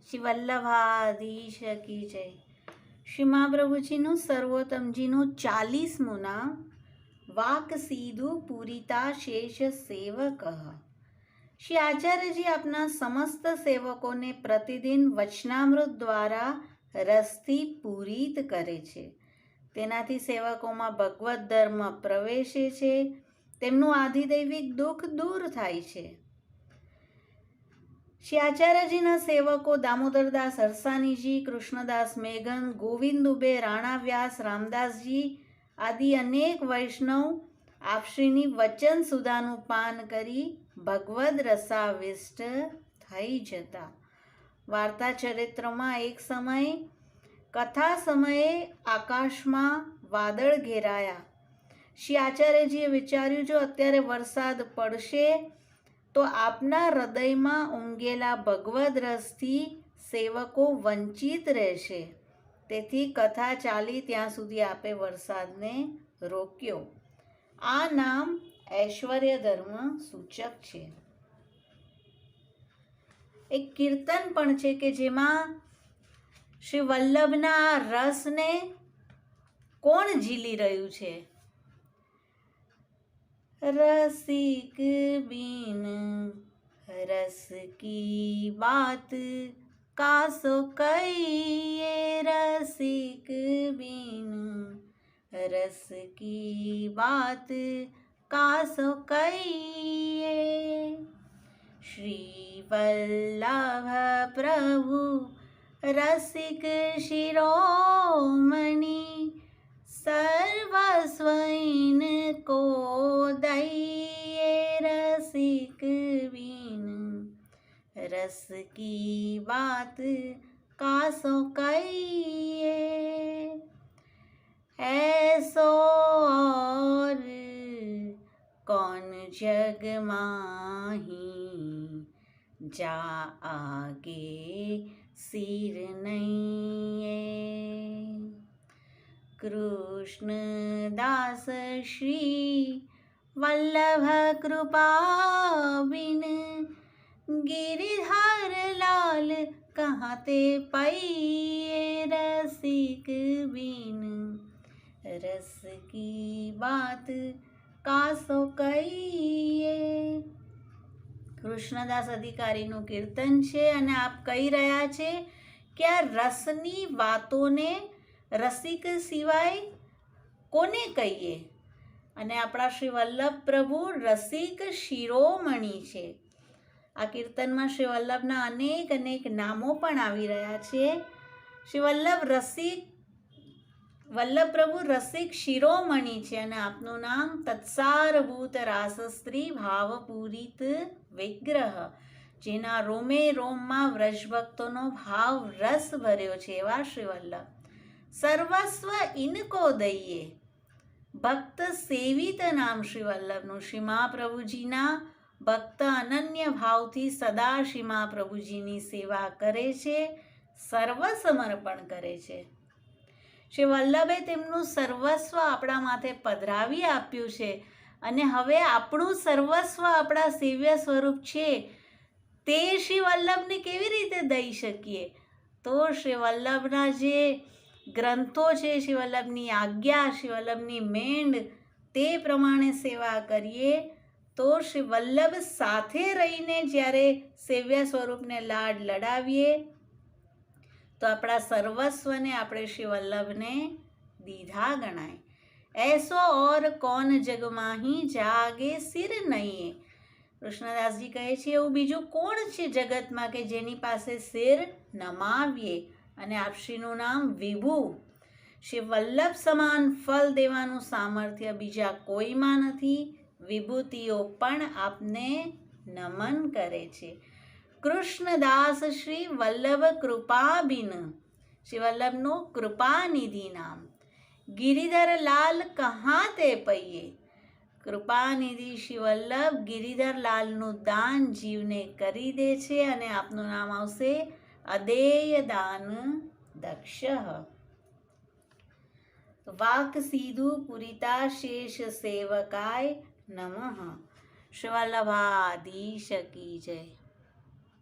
શ્રી વલ્લભાધીશ કી જય. શ્રી મહાપ્રભુજીનું સર્વોત્તમજીનું 40મું નામ વાક સીધું પૂરિતા શેષ સેવક. શ્રી આચાર્યજી આપના સમસ્ત સેવકોને પ્રતિદિન વચનામૃત દ્વારા રસથી પૂરિત કરે છે. તેનાથી સેવકોમાં ભગવત ધર્મ પ્રવેશે છે. તેમનું આધિદૈવિક દુઃખ દૂર થાય છે. શ્રી આચાર્યજીના સેવકો દામોદરદાસ હરસાનીજી, કૃષ્ણદાસ મેઘન, ગોવિંદ દુબે, રાણા વ્યાસ, રામદાસજી આદિ અનેક વૈષ્ણવ આપશ્રીની વચન સુધાનું પાન કરી ભગવદ રસાવિષ્ટ થઈ જતા. વાર્તા ચરિત્રમાં એક સમય કથા સમયે આકાશમાં વાદળ ઘેરાયા. શ્રી આચાર્યજીએ વિચાર્યું, જો અત્યારે વરસાદ પડશે તો આપના હૃદયમાં ઊંઘેલા ભગવદ રસથી સેવકો વંચિત રહેશે. તેથી કથા ચાલી ત્યાં સુધી આપે વરસાદને રોક્યો. આ નામ ઐશ્વર્ય ધર્મ સૂચક છે. એક કીર્તન પણ છે કે જેમાં શ્રી વલ્લભના રસને કોણ ઝીલી રહ્યું છે? रसिक बिन रस की बात कासो कहिए, रसिक बिन रस की बात कासो कहिए. श्री वल्लभ प्रभु रसिक शिरोमणि सर्वस्व इनको दइए, रसिक बिन रस की बात कासो कहिए. ऐसो और कौन जग माही, जा आगे सिर नहीं. कृष्णदास श्री वल्लभ कृपा बिन गिरिधर लाल कहते पइए, रसिक बिन रस की बात कासो कहिए. કૃષ્ણદાસ અધિકારીનું કીર્તન છે અને આપ કહી રહ્યા છે કે આ રસની વાતોને રસિક સિવાય કોને કહીએ? અને આપણા શ્રી વલ્લભ પ્રભુ રસિક શિરોમણી છે. આ કીર્તનમાં શ્રી વલ્લભના અનેક અનેક નામો પણ આવી રહ્યા છે. શ્રી વલ્લભ પ્રભુ રસિક શિરોમણી છે અને આપનું નામ તત્સારભૂત રાસસ્ત્રી ભાવપૂરિત વિગ્રહ, જેના રોમે રોમમાં વ્રજભક્તોનો ભાવ રસ ભર્યો છે એવા શ્રી વલ્લભ. સર્વસ્વ ઇનકો દઈએ, ભક્ત સેવિત નામ શ્રી વલ્લભનું. શ્રી મહાપ્રભુજીના ભક્ત અનન્ય ભાવથી સદા શ્રી મહાપ્રભુજીની સેવા કરે છે, સર્વ સમર્પણ કરે છે. શ્રી વલ્લભે તેમનું સર્વસ્વ આપણા માથે પધરાવી આપ્યું છે અને હવે આપણું સર્વસ્વ આપણા સેવ્ય સ્વરૂપ છે તે શ્રી વલ્લભને કેવી રીતે દઈ શકીએ? તો શ્રી વલ્લભના જે ગ્રંથો છે, શ્રી વલ્લભની આજ્ઞા, શ્રી વલ્લભની મેંડ, તે પ્રમાણે સેવા કરીએ તો શ્રી વલ્લભ સાથે રહીને જ્યારે સેવ્ય સ્વરૂપને લાડ લડાવીએ તો આપણા સર્વસ્વને આપણે શ્રી વલ્લભને દીધા ગણાય. એસો ઓર કોન જગમાહી જાગે સિર નહીં. કૃષ્ણદાસજી કહે છે, એવું બીજું કોણ છે જગતમાં કે જેની પાસે સિર નમાવીએ? અને આપશ્રીનું નામ વિભુ. શ્રી વલ્લભ સમાન ફલ દેવાનું સામર્થ્ય બીજા કોઈમાં નથી. વિભૂતિઓ પણ આપને નમન કરે છે. કૃષ્ણદાસ શ્રી વલ્લભ કૃપા બિન, શ્રી વલ્લભનું કૃપાનિધિ નામ. ગિરિધર લાલ કહા તે પૈયે, કૃપાનિધિ શ્રી વલ્લભ ગિરિધર લાલનું દાન જીવને કરી દે છે અને આપનું નામ આવશે અદેય દાન દક્ષ. વાક સીધું પૂરિતા શેષ સેવકાય નમઃ. શ્રી વલ્લભાધીશ કી જય.